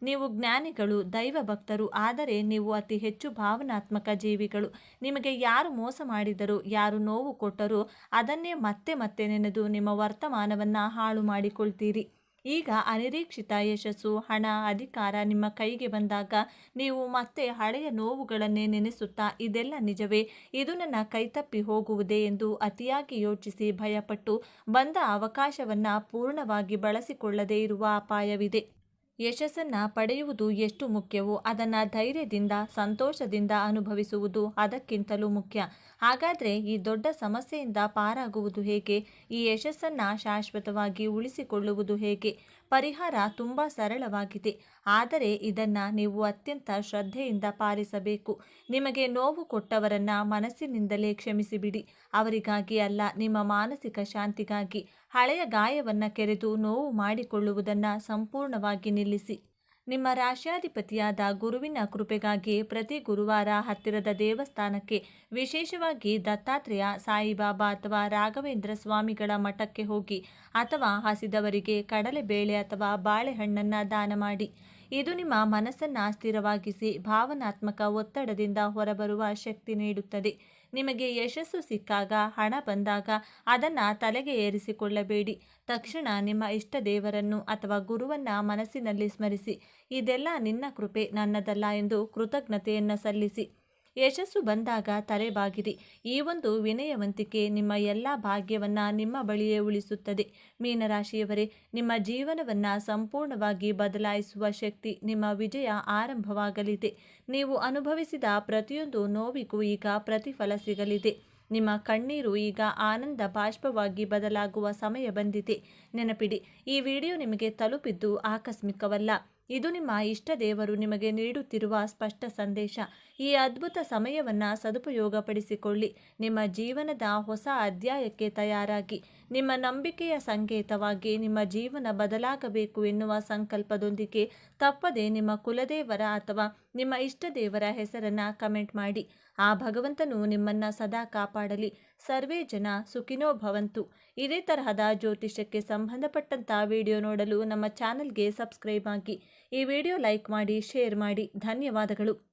ನೀವು ಜ್ಞಾನಿಗಳು, ದೈವ ಭಕ್ತರು, ಆದರೆ ನೀವು ಅತಿ ಹೆಚ್ಚು ಭಾವನಾತ್ಮಕ ಜೀವಿಗಳು. ನಿಮಗೆ ಯಾರು ಮೋಸ ಮಾಡಿದರೋ, ಯಾರು ನೋವು ಕೊಟ್ಟರೋ ಅದನ್ನೇ ಮತ್ತೆ ಮತ್ತೆ ನೆನೆದು ನಿಮ್ಮ ವರ್ತಮಾನವನ್ನು ಹಾಳು ಮಾಡಿಕೊಳ್ತೀರಿ. ಈಗ ಅನಿರೀಕ್ಷಿತ ಯಶಸ್ಸು, ಹಣ, ಅಧಿಕಾರ ನಿಮ್ಮ ಕೈಗೆ ಬಂದಾಗ ನೀವು ಮತ್ತೆ ಹಳೆಯ ನೋವುಗಳನ್ನೇ ನೆನೆಸುತ್ತಾ ಇದೆಲ್ಲ ನಿಜವೇ, ಇದು ನನ್ನ ಕೈತಪ್ಪಿ ಹೋಗುವುದೇ ಎಂದು ಅತಿಯಾಗಿ ಯೋಚಿಸಿ ಭಯಪಟ್ಟು ಬಂದ ಅವಕಾಶವನ್ನು ಪೂರ್ಣವಾಗಿ ಬಳಸಿಕೊಳ್ಳದೇ ಇರುವ ಅಪಾಯವಿದೆ. ಯಶಸ್ಸನ್ನು ಪಡೆಯುವುದು ಎಷ್ಟು ಮುಖ್ಯವೋ ಅದನ್ನು ಧೈರ್ಯದಿಂದ, ಸಂತೋಷದಿಂದ ಅನುಭವಿಸುವುದು ಅದಕ್ಕಿಂತಲೂ ಮುಖ್ಯ. ಹಾಗಾದರೆ ಈ ದೊಡ್ಡ ಸಮಸ್ಯೆಯಿಂದ ಪಾರಾಗುವುದು ಹೇಗೆ? ಈ ಯಶಸ್ಸನ್ನು ಶಾಶ್ವತವಾಗಿ ಉಳಿಸಿಕೊಳ್ಳುವುದು ಹೇಗೆ? ಪರಿಹಾರ ತುಂಬ ಸರಳವಾಗಿದೆ, ಆದರೆ ಇದನ್ನು ನೀವು ಅತ್ಯಂತ ಶ್ರದ್ಧೆಯಿಂದ ಪಾಲಿಸಬೇಕು. ನಿಮಗೆ ನೋವು ಕೊಟ್ಟವರನ್ನು ಮನಸ್ಸಿನಿಂದಲೇ ಕ್ಷಮಿಸಿಬಿಡಿ. ಅವರಿಗಾಗಿ ಅಲ್ಲ, ನಿಮ್ಮ ಮಾನಸಿಕ ಶಾಂತಿಗಾಗಿ. ಹಳೆಯ ಗಾಯವನ್ನು ಕೆರೆದು ನೋವು ಮಾಡಿಕೊಳ್ಳುವುದನ್ನು ಸಂಪೂರ್ಣವಾಗಿ ನಿಲ್ಲಿಸಿ. ನಿಮ್ಮ ರಾಶ್ಯಾಧಿಪತಿಯಾದ ಗುರುವಿನ ಕೃಪೆಗಾಗಿ ಪ್ರತಿ ಗುರುವಾರ ಹತ್ತಿರದ ದೇವಸ್ಥಾನಕ್ಕೆ, ವಿಶೇಷವಾಗಿ ದತ್ತಾತ್ರೇಯ, ಸಾಯಿಬಾಬಾ ಅಥವಾ ರಾಘವೇಂದ್ರ ಸ್ವಾಮಿಗಳ ಮಠಕ್ಕೆ ಹೋಗಿ, ಅಥವಾ ಹಸಿದವರಿಗೆ ಕಡಲೆಬೇಳೆ ಅಥವಾ ಬಾಳೆಹಣ್ಣನ್ನು ದಾನ ಮಾಡಿ. ಇದು ನಿಮ್ಮ ಮನಸ್ಸನ್ನು ಸ್ಥಿರವಾಗಿಸಿ ಭಾವನಾತ್ಮಕ ಒತ್ತಡದಿಂದ ಹೊರಬರುವ ಶಕ್ತಿ ನೀಡುತ್ತದೆ. ನಿಮಗೆ ಯಶಸ್ಸು ಸಿಕ್ಕಾಗ, ಹಣ ಬಂದಾಗ ಅದನ್ನು ತಲೆಗೆ ಏರಿಸಿಕೊಳ್ಳಬೇಡಿ. ತಕ್ಷಣ ನಿಮ್ಮ ಇಷ್ಟ ದೇವರನ್ನು ಅಥವಾ ಗುರುವನ್ನು ಮನಸ್ಸಿನಲ್ಲಿ ಸ್ಮರಿಸಿ, ಇದೆಲ್ಲ ನಿನ್ನ ಕೃಪೆ, ನನ್ನದಲ್ಲ ಎಂದು ಕೃತಜ್ಞತೆಯನ್ನು ಸಲ್ಲಿಸಿ. ಯಶಸ್ಸು ಬಂದಾಗ ತಲೆಬಾಗಿರಿ. ಈ ಒಂದು ವಿನಯವಂತಿಕೆ ನಿಮ್ಮ ಎಲ್ಲ ಭಾಗ್ಯವನ್ನು ನಿಮ್ಮ ಬಳಿಯೇ ಉಳಿಸುತ್ತದೆ. ಮೀನರಾಶಿಯವರೇ, ನಿಮ್ಮ ಜೀವನವನ್ನು ಸಂಪೂರ್ಣವಾಗಿ ಬದಲಾಯಿಸುವ ಶಕ್ತಿ, ನಿಮ್ಮ ವಿಜಯ ಆರಂಭವಾಗಲಿದೆ. ನೀವು ಅನುಭವಿಸಿದ ಪ್ರತಿಯೊಂದು ನೋವಿಗೂ ಈಗ ಪ್ರತಿಫಲ ಸಿಗಲಿದೆ. ನಿಮ್ಮ ಕಣ್ಣೀರು ಈಗ ಆನಂದ ಬಾಷ್ಪವಾಗಿ ಬದಲಾಗುವ ಸಮಯ ಬಂದಿದೆ. ನೆನಪಿಡಿ, ಈ ವಿಡಿಯೋ ನಿಮಗೆ ತಲುಪಿದ್ದು ಆಕಸ್ಮಿಕವಲ್ಲ. ಇದು ನಿಮ್ಮ ಇಷ್ಟ ದೇವರು ನಿಮಗೆ ನೀಡುತ್ತಿರುವ ಸ್ಪಷ್ಟ ಸಂದೇಶ. ಈ ಅದ್ಭುತ ಸಮಯವನ್ನು ಸದುಪಯೋಗಪಡಿಸಿಕೊಳ್ಳಿ. ನಿಮ್ಮ ಜೀವನದ ಹೊಸ ಅಧ್ಯಾಯಕ್ಕೆ ತಯಾರಾಗಿ. ನಿಮ್ಮ ನಂಬಿಕೆಯ ಸಂಕೇತವಾಗಿ ನಿಮ್ಮ ಜೀವನ ಬದಲಾಗಬೇಕು ಎನ್ನುವ ಸಂಕಲ್ಪದೊಂದಿಗೆ ತಪ್ಪದೆ ನಿಮ್ಮ ಕುಲದೇವರ ಅಥವಾ ನಿಮ್ಮ ಇಷ್ಟ ದೇವರ ಹೆಸರನ್ನು ಕಮೆಂಟ್ ಮಾಡಿ. ಆ ಭಗವಂತನು ನಿಮ್ಮನ್ನು ಸದಾ ಕಾಪಾಡಲಿ. ಸರ್ವೇ ಜನ ಸುಖಿನೋ ಭವಂತು. ಇದೇ ತರಹದ ಜ್ಯೋತಿಷ್ಯಕ್ಕೆ ಸಂಬಂಧಪಟ್ಟಂಥ ವಿಡಿಯೋ ನೋಡಲು ನಮ್ಮ ಚಾನಲ್ಗೆ ಸಬ್ಸ್ಕ್ರೈಬ್ ಆಗಿ. ಈ ವಿಡಿಯೋ ಲೈಕ್ ಮಾಡಿ, ಶೇರ್ ಮಾಡಿ. ಧನ್ಯವಾದಗಳು.